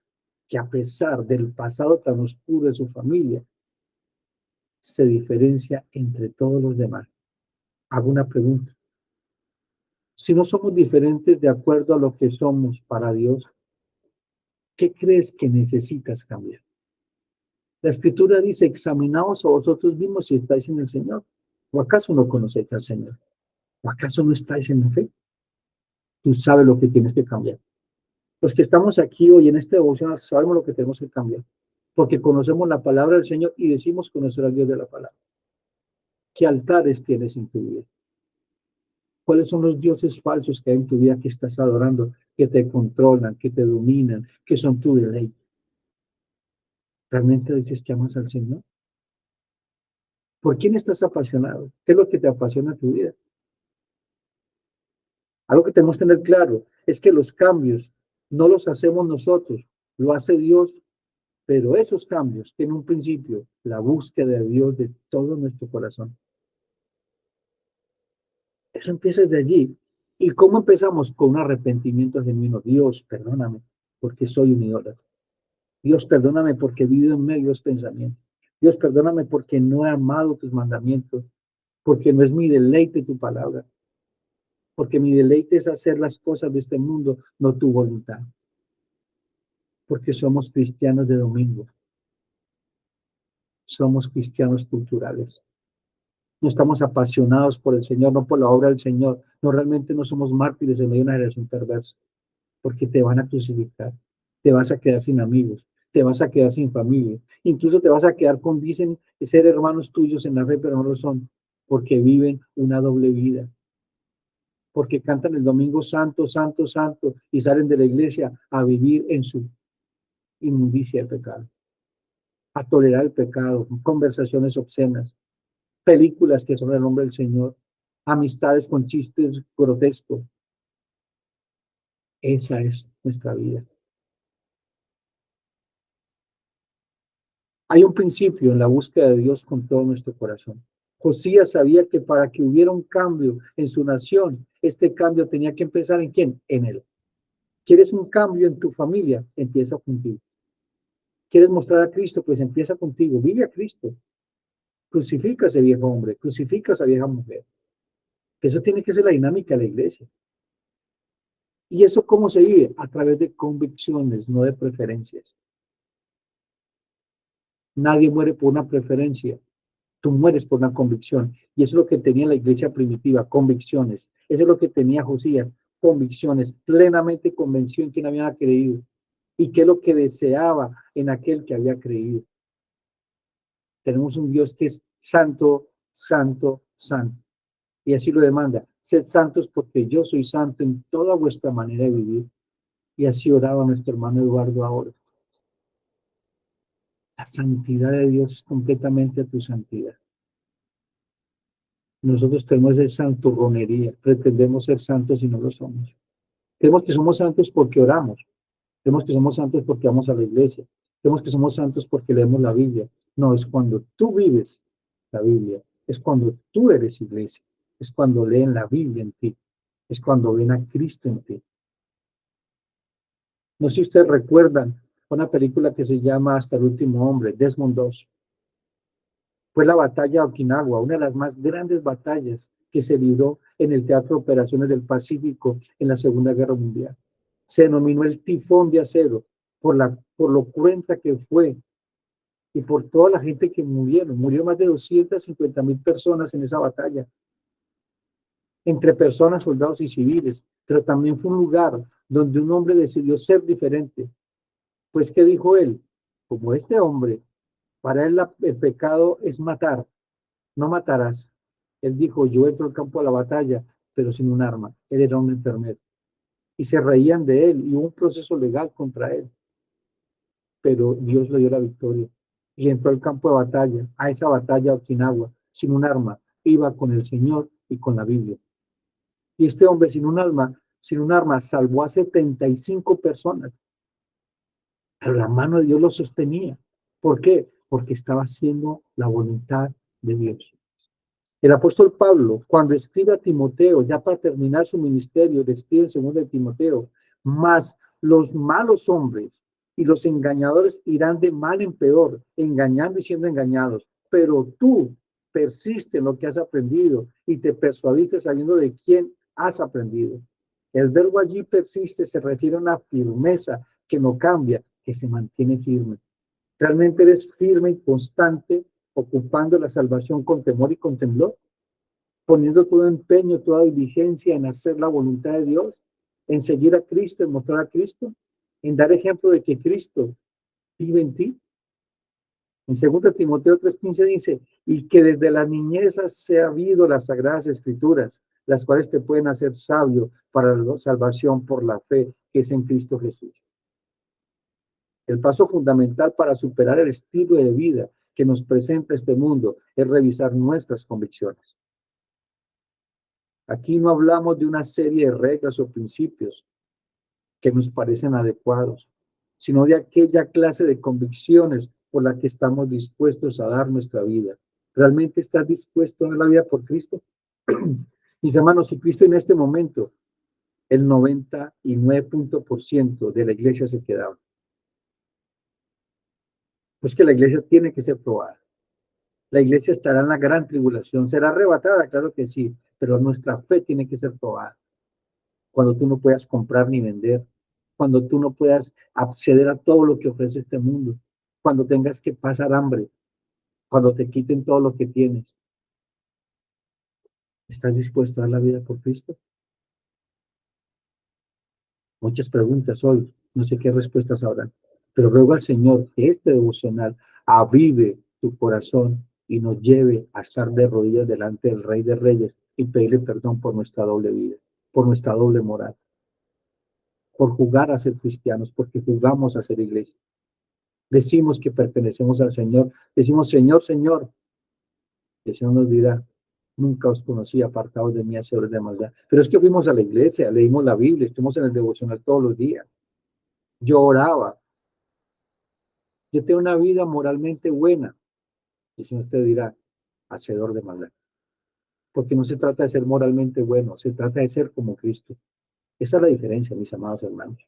que a pesar del pasado tan oscuro de su familia, se diferencia entre todos los demás. Hago una pregunta. Si no somos diferentes de acuerdo a lo que somos para Dios, ¿qué crees que necesitas cambiar? La Escritura dice, examinaos a vosotros mismos si estáis en el Señor. ¿O acaso no conocéis al Señor? ¿O acaso no estáis en la fe? Tú sabes lo que tienes que cambiar. Los que estamos aquí hoy en este devocional sabemos lo que tenemos que cambiar, porque conocemos la palabra del Señor y decimos conocer al Dios de la palabra. ¿Qué altares tienes en tu vida? ¿Cuáles son los dioses falsos que hay en tu vida que estás adorando, que te controlan, que te dominan, que son tu deleite? ¿Realmente dices que amas al Señor? ¿Por quién estás apasionado? ¿Qué es lo que te apasiona en tu vida? Algo que tenemos que tener claro es que los cambios no los hacemos nosotros, lo hace Dios, pero esos cambios tienen un principio, la búsqueda de Dios de todo nuestro corazón. Eso empieza desde allí. ¿Y cómo empezamos? Con un arrepentimiento genuino. Dios, perdóname, porque soy un idólatra. Dios, perdóname porque vivo en medio de los pensamientos. Dios, perdóname porque no he amado tus mandamientos, porque no es mi deleite tu palabra, porque mi deleite es hacer las cosas de este mundo, no tu voluntad. Porque somos cristianos de domingo. Somos cristianos culturales. No estamos apasionados por el Señor, no por la obra del Señor. No, realmente no somos mártires en medio de una generación perversa, porque te van a crucificar, te vas a quedar sin amigos, te vas a quedar sin familia, incluso te vas a quedar con, dicen, ser hermanos tuyos en la fe, pero no lo son, porque viven una doble vida, porque cantan el domingo santo, santo, santo, y salen de la iglesia a vivir en su inmundicia de pecado, a tolerar el pecado, conversaciones obscenas, películas que son el nombre del Señor, amistades con chistes grotescos. Esa es nuestra vida. Hay un principio en la búsqueda de Dios con todo nuestro corazón. Josías sabía que para que hubiera un cambio en su nación, este cambio tenía que empezar ¿en quién? En él. ¿Quieres un cambio en tu familia? Empieza contigo. ¿Quieres mostrar a Cristo? Pues empieza contigo. Vive a Cristo. Crucifica a ese viejo hombre, crucifica a esa vieja mujer. Eso tiene que ser la dinámica de la iglesia. ¿Y eso cómo se vive? A través de convicciones, no de preferencias. Nadie muere por una preferencia. Tú mueres por una convicción. Y eso es lo que tenía la iglesia primitiva, convicciones. Eso es lo que tenía Josías, convicciones. Plenamente convenció en quien había creído. Y qué es lo que deseaba en aquel que había creído. Tenemos un Dios que es santo, santo, santo. Y así lo demanda. Sed santos porque yo soy santo en toda vuestra manera de vivir. Y así oraba nuestro hermano Eduardo ahora. La santidad de Dios es completamente a tu santidad. Nosotros tenemos esa santurronería, pretendemos ser santos y no lo somos. Creemos que somos santos porque oramos, creemos que somos santos porque vamos a la iglesia, creemos que somos santos porque leemos la Biblia. No, es cuando tú vives la Biblia, es cuando tú eres iglesia, es cuando leen la Biblia en ti, es cuando ven a Cristo en ti. No sé si ustedes recuerdan una película que se llama Hasta el último hombre, Desmond II. Fue la batalla de Okinawa, una de las más grandes batallas que se libró en el Teatro de Operaciones del Pacífico en la Segunda Guerra Mundial. Se denominó el tifón de acero por lo cruenta que fue y por toda la gente que murieron. Murió más de 250.000 personas en esa batalla, entre personas, soldados y civiles, pero también fue un lugar donde un hombre decidió ser diferente. Pues, ¿qué dijo él? Como este hombre, para él el pecado es matar, no matarás. Él dijo, yo entro al campo de la batalla, pero sin un arma. Él era un enfermero. Y se reían de él y hubo un proceso legal contra él, pero Dios le dio la victoria. Y entró al campo de batalla, a esa batalla de Okinawa, sin un arma. Iba con el Señor y con la Biblia. Y este hombre sin un arma, salvó a 75 personas. Pero la mano de Dios lo sostenía. ¿Por qué? Porque estaba haciendo la voluntad de Dios. El apóstol Pablo, cuando escribe a Timoteo, ya para terminar su ministerio, le escribe en 2 de Timoteo, mas los malos hombres y los engañadores irán de mal en peor, engañando y siendo engañados. Pero tú persiste en lo que has aprendido y te persuadiste sabiendo de quién has aprendido. El verbo allí persiste se refiere a una firmeza que no cambia, que se mantiene firme. ¿Realmente eres firme y constante, ocupando la salvación con temor y con temblor? Poniendo todo empeño, toda diligencia en hacer la voluntad de Dios, en seguir a Cristo, en mostrar a Cristo, en dar ejemplo de que Cristo vive en ti. En 2 Timoteo 3:15 dice, y que desde la niñez has sabido las sagradas escrituras, las cuales te pueden hacer sabio para la salvación por la fe que es en Cristo Jesús. El paso fundamental para superar el estilo de vida que nos presenta este mundo es revisar nuestras convicciones. Aquí no hablamos de una serie de reglas o principios que nos parecen adecuados, sino de aquella clase de convicciones por la que estamos dispuestos a dar nuestra vida. ¿Realmente estás dispuesto a dar la vida por Cristo? Mis hermanos, si Cristo en este momento, el 99% de la iglesia se quedaba. Pues que la iglesia tiene que ser probada. La iglesia estará en la gran tribulación, será arrebatada, claro que sí, pero nuestra fe tiene que ser probada. Cuando tú no puedas comprar ni vender, cuando tú no puedas acceder a todo lo que ofrece este mundo, cuando tengas que pasar hambre, cuando te quiten todo lo que tienes. ¿Estás dispuesto a dar la vida por Cristo? Muchas preguntas hoy, no sé qué respuestas habrán, pero ruego al Señor que este devocional avive tu corazón y nos lleve a estar de rodillas delante del Rey de Reyes y pedirle perdón por nuestra doble vida, por nuestra doble moral, por jugar a ser cristianos, porque jugamos a ser iglesia. Decimos que pertenecemos al Señor, decimos Señor, Señor, y el Señor nos dirá, nunca os conocí, apartados de mí, hacedores de maldad. Pero es que fuimos a la iglesia, leímos la Biblia, estuvimos en el devocional todos los días. Yo oraba, yo tengo una vida moralmente buena. Y el Señor te dirá, hacedor de maldad. Porque no se trata de ser moralmente bueno, se trata de ser como Cristo. Esa es la diferencia, mis amados hermanos.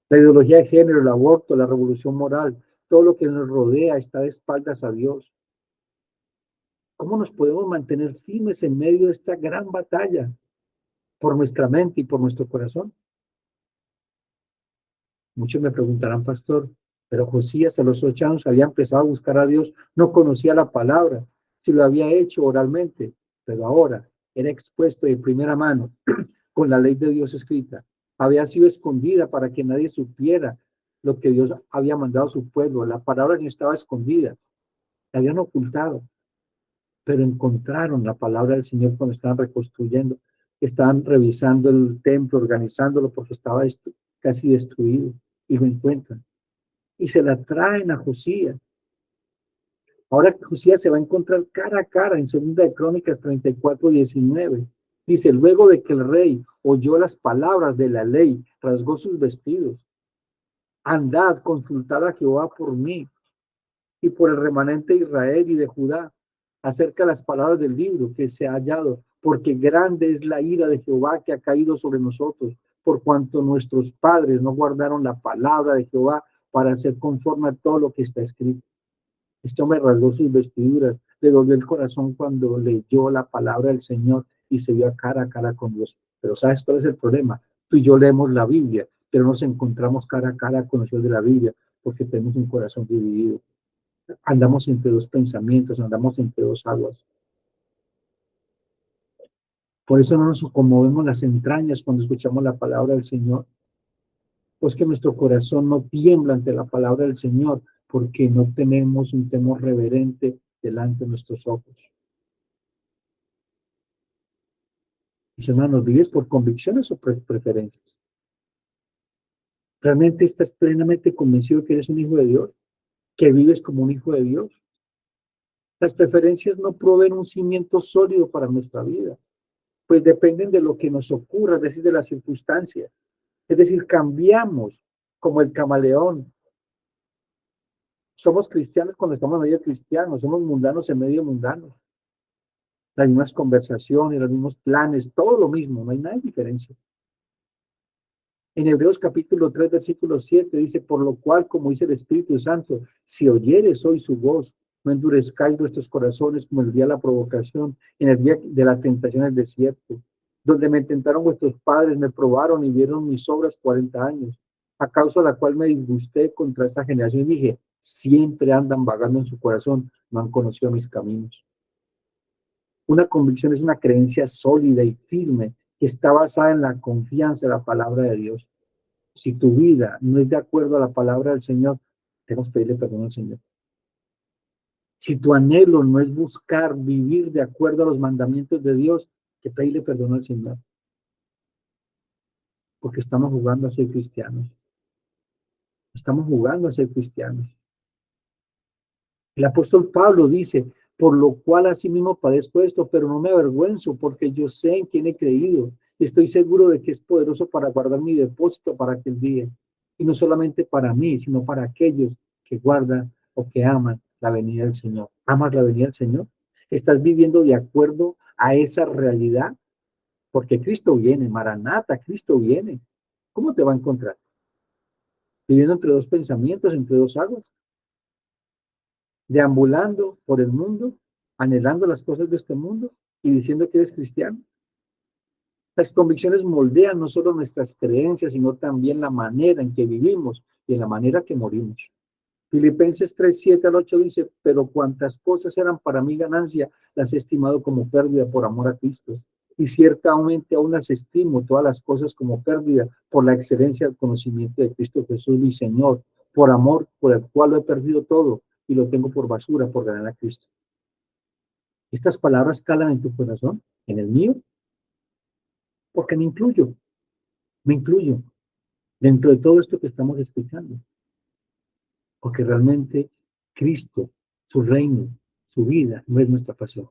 La ideología de género, el aborto, la revolución moral, todo lo que nos rodea está de espaldas a Dios. ¿Cómo nos podemos mantener firmes en medio de esta gran batalla por nuestra mente y por nuestro corazón? Muchos me preguntarán, pastor, pero Josías a los 8 años había empezado a buscar a Dios, no conocía la palabra, si lo había hecho oralmente, pero ahora era expuesto de primera mano con la ley de Dios escrita. Había sido escondida para que nadie supiera lo que Dios había mandado a su pueblo. La palabra no estaba escondida, la habían ocultado, pero encontraron la palabra del Señor cuando estaban reconstruyendo, estaban revisando el templo, organizándolo porque estaba casi destruido, y lo encuentran. Y se la traen a Josías. Ahora que Josías se va a encontrar cara a cara en 2 Crónicas 34:19. Dice, luego de que el rey oyó las palabras de la ley, rasgó sus vestidos. Andad, consultad a Jehová por mí y por el remanente de Israel y de Judá, acerca de las palabras del libro que se ha hallado, porque grande es la ira de Jehová que ha caído sobre nosotros, por cuanto nuestros padres no guardaron la palabra de Jehová para hacer conforme a todo lo que está escrito. Este hombre rasgó sus vestiduras, le dolió el corazón cuando leyó la palabra del Señor y se vio cara a cara con Dios. Pero ¿sabes cuál es el problema? Tú y yo leemos la Biblia, pero nos encontramos cara a cara con el Dios de la Biblia, porque tenemos un corazón dividido. andamos entre dos pensamientos, andamos entre dos aguas. Por eso no nos conmovemos las entrañas cuando escuchamos la palabra del Señor. Pues que nuestro corazón no tiembla ante la palabra del Señor, porque no tenemos un temor reverente delante de nuestros ojos. Mis hermanos, ¿vives por convicciones o preferencias? ¿Realmente estás plenamente convencido que eres un hijo de Dios? ¿Que vives como un hijo de Dios? Las preferencias no proveen un cimiento sólido para nuestra vida, pues dependen de lo que nos ocurra, es decir, de las circunstancias. Es decir, cambiamos como el camaleón. Somos cristianos cuando estamos en medio de cristianos, somos mundanos en medio de mundanos. Las mismas conversaciones, los mismos planes, todo lo mismo, no hay nada de diferencia. En Hebreos capítulo 3, versículo 7 dice, por lo cual, como dice el Espíritu Santo, si oyeres hoy su voz, no endurezcáis vuestros corazones como el día de la provocación, en el día de la tentación en el desierto, donde me tentaron vuestros padres, me probaron y vieron mis obras 40 años, a causa de la cual me disgusté contra esa generación y dije, siempre andan vagando en su corazón, no han conocido mis caminos. Una convicción es una creencia sólida y firme que está basada en la confianza en la palabra de Dios. Si tu vida no es de acuerdo a la palabra del Señor, debemos pedirle perdón al Señor. Si tu anhelo no es buscar vivir de acuerdo a los mandamientos de Dios, que pedirle perdón al Señor. Porque estamos jugando a ser cristianos. Estamos jugando a ser cristianos. El apóstol Pablo dice, por lo cual asimismo padezco esto, pero no me avergüenzo, porque yo sé en quién he creído, y estoy seguro de que es poderoso para guardar mi depósito para aquel día. Y no solamente para mí, sino para aquellos que guardan o que aman la venida del Señor. ¿Amas la venida del Señor? ¿Estás viviendo de acuerdo a esa realidad? Porque Cristo viene, Maranata, Cristo viene. ¿Cómo te va a encontrar? ¿Viviendo entre dos pensamientos, entre dos aguas? ¿Deambulando por el mundo, anhelando las cosas de este mundo y diciendo que eres cristiano? Las convicciones moldean no solo nuestras creencias, sino también la manera en que vivimos y en la manera que morimos. Filipenses 3, 7 al 8 dice, pero cuantas cosas eran para mí ganancia, las he estimado como pérdida por amor a Cristo. Y ciertamente aún las estimo todas las cosas como pérdida por la excelencia del conocimiento de Cristo Jesús, mi Señor, por amor por el cual lo he perdido todo y lo tengo por basura por ganar a Cristo. Estas palabras calan en tu corazón, en el mío, porque me incluyo dentro de todo esto que estamos escuchando, porque realmente Cristo, su reino, su vida, no es nuestra pasión.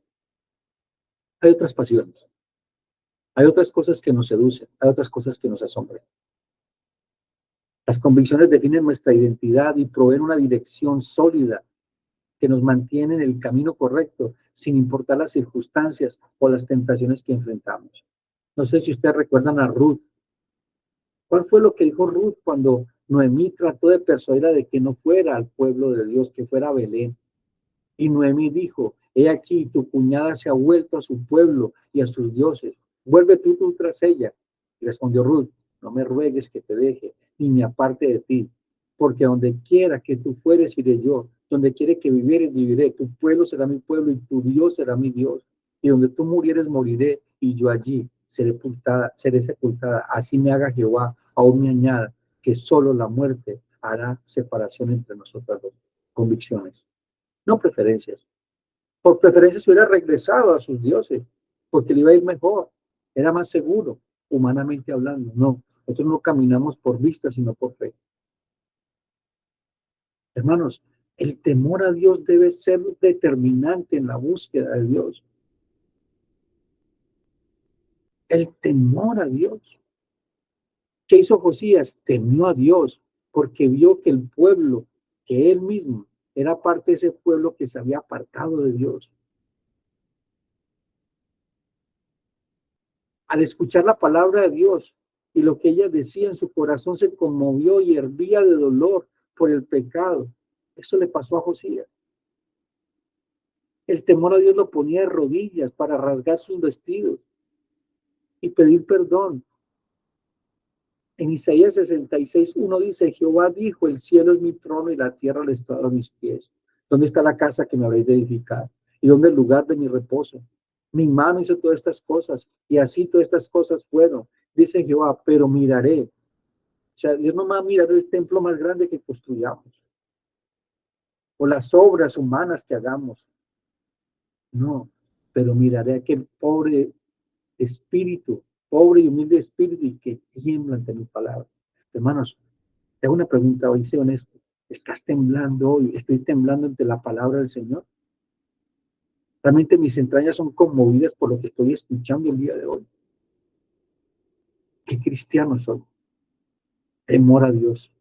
Hay otras pasiones, hay otras cosas que nos seducen, hay otras cosas que nos asombran. Las convicciones definen nuestra identidad y proveen una dirección sólida que nos mantiene en el camino correcto, sin importar las circunstancias o las tentaciones que enfrentamos. No sé si ustedes recuerdan a Ruth. ¿Cuál fue lo que dijo Ruth cuando Noemí trató de persuadirla de que no fuera al pueblo de Dios, que fuera a Belén? Y Noemí dijo, he aquí, tu cuñada se ha vuelto a su pueblo y a sus dioses. Vuelve tú tras ella. Y respondió Ruth, no me ruegues que te deje, ni me aparte de ti, porque donde quiera que tú fueres, iré yo. Donde quiera que vivieres, viviré. Tu pueblo será mi pueblo y tu Dios será mi Dios. Y donde tú murieres, moriré, y yo allí seré sepultada. Así me haga Jehová, aún me añada, que solo la muerte hará separación entre nosotras dos. Convicciones, no preferencias. Por preferencias hubiera regresado a sus dioses, porque le iba a ir mejor, era más seguro, humanamente hablando. No, nosotros no caminamos por vista, sino por fe. Hermanos, el temor a Dios debe ser determinante en la búsqueda de Dios. El temor a Dios. ¿Qué hizo Josías? Temió a Dios, porque vio que el pueblo, que él mismo, era parte de ese pueblo que se había apartado de Dios. Al escuchar la palabra de Dios y lo que ella decía en su corazón se conmovió y hervía de dolor por el pecado. Eso le pasó a Josías. El temor a Dios lo ponía de rodillas para rasgar sus vestidos y pedir perdón. En Isaías 66:1 dice, Jehová dijo, el cielo es mi trono y la tierra el estrado de mis pies. ¿Dónde está la casa que me habréis de edificar? ¿Y dónde el lugar de mi reposo? Mi mano hizo todas estas cosas, y así todas estas cosas fueron, dice Jehová, pero miraré. O sea, Dios no va a mirar el templo más grande que construyamos, o las obras humanas que hagamos. No, pero miraré a aquel pobre espíritu, pobre y humilde espíritu, y que tiembla ante mi palabra. Hermanos, te hago una pregunta hoy, sé honesto. ¿Estás temblando hoy? ¿Estoy temblando ante la palabra del Señor? Realmente mis entrañas son conmovidas por lo que estoy escuchando el día de hoy. ¿Qué cristiano soy? Temor a Dios.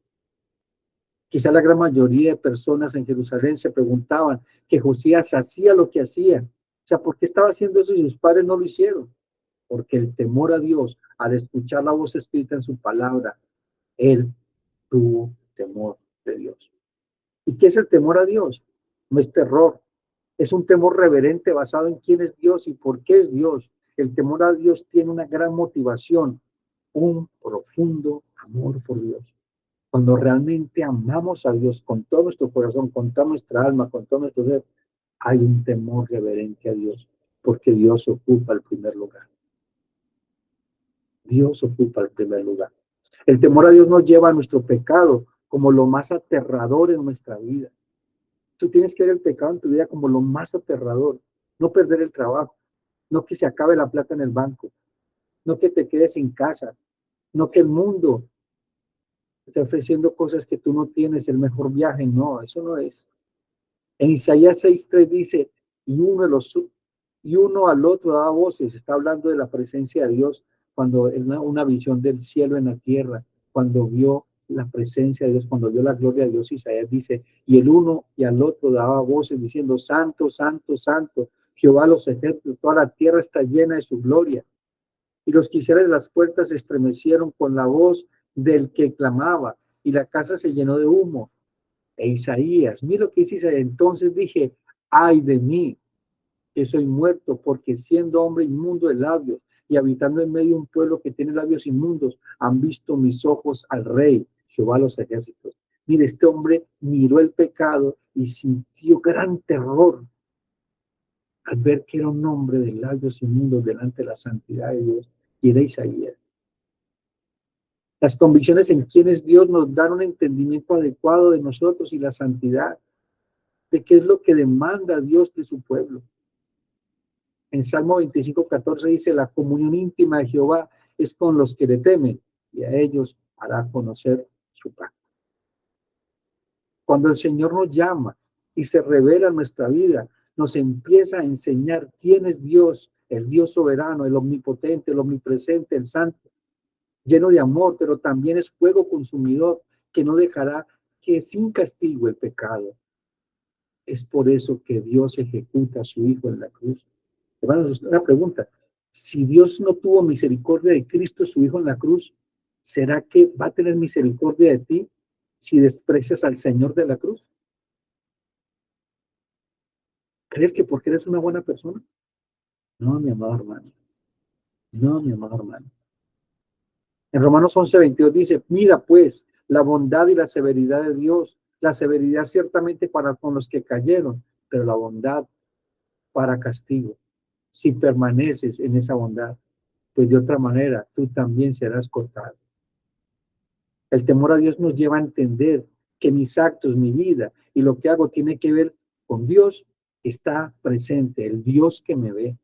Quizá la gran mayoría de personas en Jerusalén se preguntaban que Josías hacía lo que hacía. O sea, ¿por qué estaba haciendo eso y sus padres no lo hicieron? Porque el temor a Dios, al escuchar la voz escrita en su palabra, él tuvo temor de Dios. ¿Y qué es el temor a Dios? No es terror, es un temor reverente basado en quién es Dios y por qué es Dios. El temor a Dios tiene una gran motivación, un profundo amor por Dios. Cuando realmente amamos a Dios con todo nuestro corazón, con toda nuestra alma, con todo nuestro ser, hay un temor reverente a Dios, porque Dios ocupa el primer lugar. Dios ocupa el primer lugar. El temor a Dios nos lleva a nuestro pecado como lo más aterrador en nuestra vida. Tú tienes que ver el pecado en tu vida como lo más aterrador. No perder el trabajo, no que se acabe la plata en el banco, no que te quedes sin casa, no que el mundo te esté ofreciendo cosas que tú no tienes, el mejor viaje. No, eso no es. En Isaías 6:3 dice, y uno al otro daba voces. Está hablando de la presencia de Dios cuando una visión del cielo en la tierra, cuando vio la presencia de Dios, cuando vio la gloria de Dios. Isaías dice, y el uno y al otro daba voces diciendo, santo, santo, santo, Jehová los ejércitos, toda la tierra está llena de su gloria. Y los quiciales de las puertas se estremecieron con la voz del que clamaba, y la casa se llenó de humo. E Isaías, mira lo que dice Isaías. Entonces dije, ay de mí, que soy muerto, porque siendo hombre inmundo de labios y habitando en medio de un pueblo que tiene labios inmundos, han visto mis ojos al Rey, Jehová de los ejércitos. Mire, este hombre miró el pecado y sintió gran terror al ver que era un hombre de labios inmundos delante de la santidad de Dios, y era Isaías. Las convicciones en quién es Dios nos dan un entendimiento adecuado de nosotros y la santidad, de qué es lo que demanda Dios de su pueblo. En Salmo 25:14 dice, la comunión íntima de Jehová es con los que le temen, y a ellos hará conocer su pacto. Cuando el Señor nos llama y se revela en nuestra vida, nos empieza a enseñar quién es Dios, el Dios soberano, el omnipotente, el omnipresente, el santo, lleno de amor, pero también es fuego consumidor que no dejará que sin castigo el pecado. Es por eso que Dios ejecuta a su Hijo en la cruz. Hermanos, una pregunta. Si Dios no tuvo misericordia de Cristo, su Hijo en la cruz, ¿será que va a tener misericordia de ti si desprecias al Señor de la cruz? ¿Crees que porque eres una buena persona? No, mi amado hermano. No, mi amado hermano. En Romanos 11:22 dice, mira pues la bondad y la severidad de Dios. La severidad ciertamente para con los que cayeron, pero la bondad para castigo. Si permaneces en esa bondad, pues de otra manera tú también serás cortado. El temor a Dios nos lleva a entender que mis actos, mi vida y lo que hago tiene que ver con Dios que está presente, el Dios que me ve.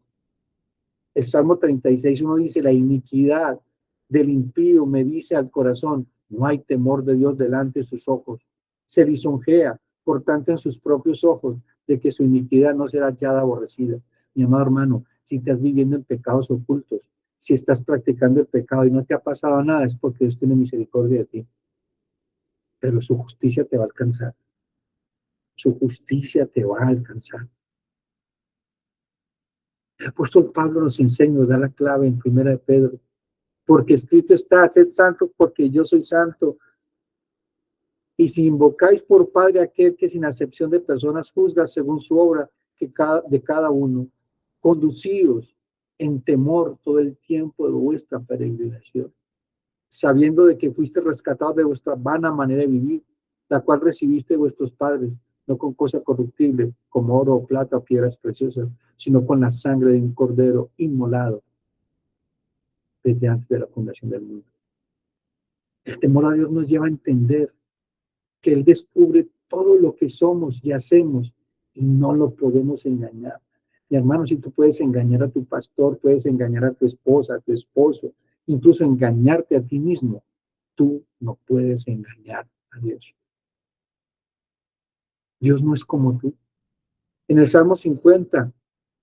El Salmo 36:1 dice, la iniquidad del impío me dice al corazón, no hay temor de Dios delante de sus ojos. Se lisonjea, por tanto, en sus propios ojos, de que su iniquidad no será hallada aborrecida. Mi amado hermano, si estás viviendo en pecados ocultos, si estás practicando el pecado y no te ha pasado nada, es porque Dios tiene misericordia de ti. Pero su justicia te va a alcanzar. Su justicia te va a alcanzar. El apóstol Pablo nos enseña, nos da la clave en 1 de Pedro. Porque escrito está, sed santos porque yo soy santo. Y si invocáis por Padre aquel que sin acepción de personas juzga según su obra de cada uno, conducíos en temor todo el tiempo de vuestra peregrinación, sabiendo de que fuiste rescatados de vuestra vana manera de vivir, la cual recibiste de vuestros padres, no con cosa corruptible, como oro o plata o piedras preciosas, sino con la sangre de un cordero inmolado desde antes de la fundación del mundo. El temor a Dios nos lleva a entender que Él descubre todo lo que somos y hacemos y no lo podemos engañar. Mi hermano, si tú puedes engañar a tu pastor, puedes engañar a tu esposa, a tu esposo, incluso engañarte a ti mismo, tú no puedes engañar a Dios. Dios no es como tú. En el Salmo 50,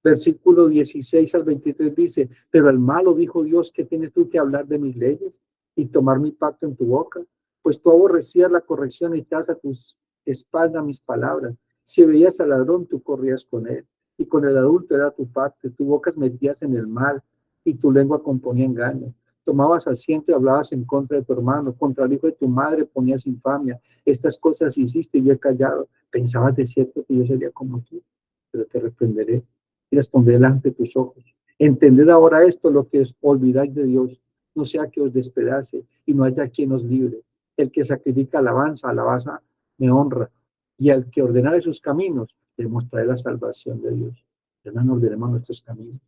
versículo 16 al 23 dice, pero al malo dijo Dios, ¿qué tienes tú que hablar de mis leyes y tomar mi pacto en tu boca? Pues tú aborrecías la corrección y echabas a tus espaldas mis palabras. Si veías al ladrón, tú corrías con él. Y con el adulto era tu pacto. Tu boca metías en el mal y tu lengua componía engaño. Tomabas asiento y hablabas en contra de tu hermano. Contra el hijo de tu madre ponías infamia. Estas cosas hiciste y yo he callado. Pensabas de cierto que yo sería como tú, pero te reprenderé y las pondré delante de tus ojos. Entended ahora esto, lo que os olvidáis de Dios, no sea que os despedace y no haya quien os libre. El que sacrifica alabanza, alabanza me honra, y al que ordenare sus caminos, le mostraré la salvación de Dios. Hermano, ordenemos nuestros caminos.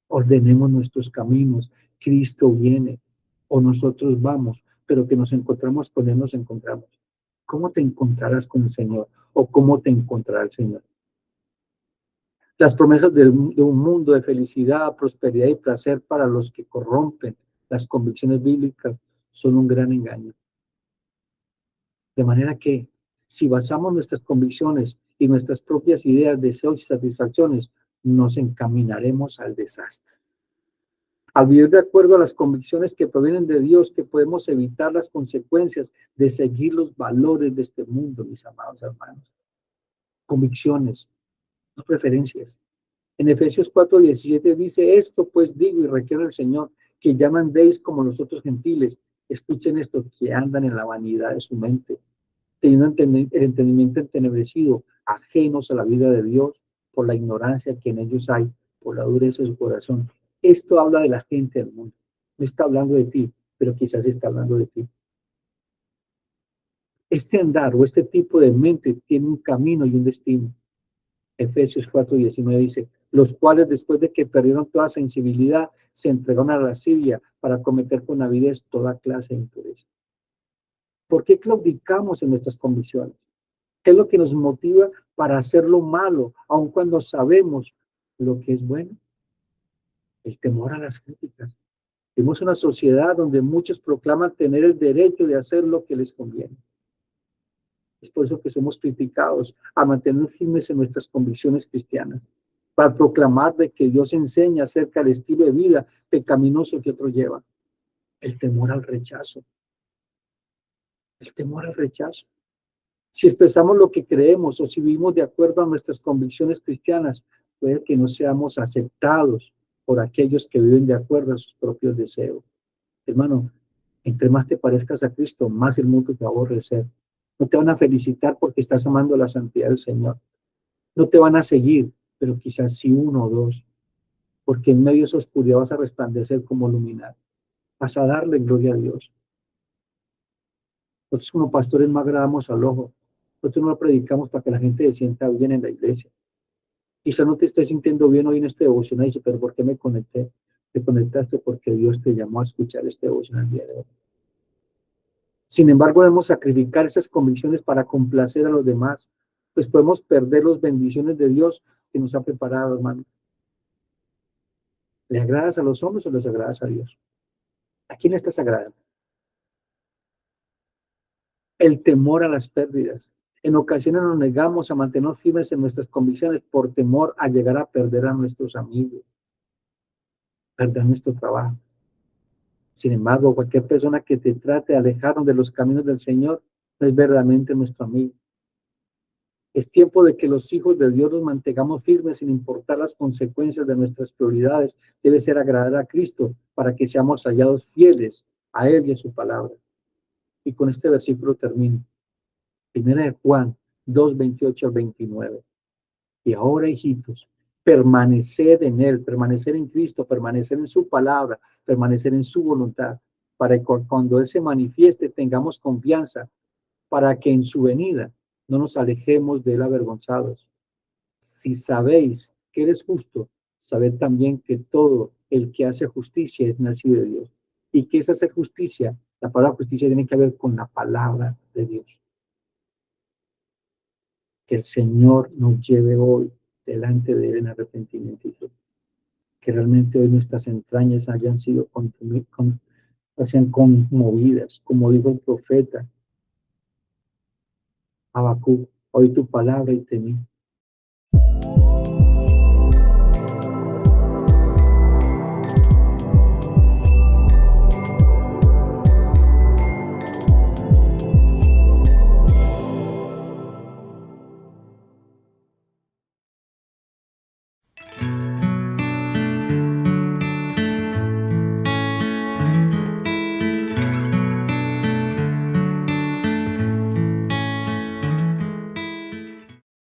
Ordenemos nuestros caminos. Cristo viene o nosotros vamos, pero que nos encontramos con Él, nos encontramos. ¿Cómo te encontrarás con el Señor? ¿O cómo te encontrará el Señor? Las promesas de un mundo de felicidad, prosperidad y placer para los que corrompen las convicciones bíblicas son un gran engaño. De manera que si basamos nuestras convicciones y nuestras propias ideas, deseos y satisfacciones, nos encaminaremos al desastre. Al vivir de acuerdo a las convicciones que provienen de Dios, que podemos evitar las consecuencias de seguir los valores de este mundo, mis amados hermanos. Convicciones, no preferencias. En Efesios 4:17 dice, esto pues digo y requiero el Señor, que ya no andéis como los otros gentiles. Escuchen esto, que andan en la vanidad de su mente, teniendo el entendimiento entenebrecido, ajenos a la vida de Dios, por la ignorancia que en ellos hay, por la dureza de su corazón. Esto habla de la gente del mundo. No está hablando de ti, pero quizás está hablando de ti. Este andar o este tipo de mente tiene un camino y un destino. Efesios 4:19 dice, los cuales después de que perdieron toda sensibilidad, se entregaron a la lascivia para cometer con avidez toda clase de impureza. ¿Por qué claudicamos en nuestras convicciones? ¿Qué es lo que nos motiva para hacer lo malo, aun cuando sabemos lo que es bueno? El temor a las críticas. Vivimos una sociedad donde muchos proclaman tener el derecho de hacer lo que les conviene. Es por eso que somos criticados a mantenernos firmes en nuestras convicciones cristianas, para proclamar de que Dios enseña acerca del estilo de vida pecaminoso que otros llevan. El temor al rechazo. El temor al rechazo. Si expresamos lo que creemos o si vivimos de acuerdo a nuestras convicciones cristianas, puede que no seamos aceptados por aquellos que viven de acuerdo a sus propios deseos. Hermano, entre más te parezcas a Cristo, más el mundo te va a aborrecer. No te van a felicitar porque estás amando la santidad del Señor. No te van a seguir, pero quizás sí uno o dos, porque en medio de esa oscuridad vas a resplandecer como luminar. Vas a darle gloria a Dios. Nosotros como pastores no agradamos al ojo. Nosotros no lo predicamos para que la gente se sienta bien en la iglesia. Quizás no te estés sintiendo bien hoy en este devocional y dice, pero ¿por qué me conecté? Te conectaste porque Dios te llamó a escuchar este devocional el día de hoy. Sin embargo, debemos sacrificar esas convicciones para complacer a los demás, pues podemos perder las bendiciones de Dios que nos ha preparado, hermano. ¿Le agradas a los hombres o les agradas a Dios? ¿A quién estás agradando? El temor a las pérdidas. En ocasiones nos negamos a mantenernos firmes en nuestras convicciones por temor a llegar a perder a nuestros amigos, perder nuestro trabajo. Sin embargo, cualquier persona que te trate de alejarnos de los caminos del Señor no es verdaderamente nuestro amigo. Es tiempo de que los hijos de Dios nos mantengamos firmes sin importar las consecuencias de nuestras prioridades. Debe ser agradar a Cristo para que seamos hallados fieles a Él y a su palabra. Y con este versículo termino. Primera de Juan 2:28 al 29. Y ahora, hijitos, permaneced en Él, permanecer en Cristo, permanecer en su palabra, permanecer en su voluntad, para que cuando Él se manifieste tengamos confianza, para que en su venida no nos alejemos de él avergonzados. Si sabéis que eres justo, sabed también que todo el que hace justicia es nacido de Dios. ¿Y qué es hacer justicia? La palabra justicia tiene que ver con la palabra de Dios. Que el Señor nos lleve hoy delante de él en arrepentimiento y fe. Que realmente hoy nuestras entrañas hayan sido sean conmovidas, como dijo el profeta Habacuc, oí tu palabra y temí.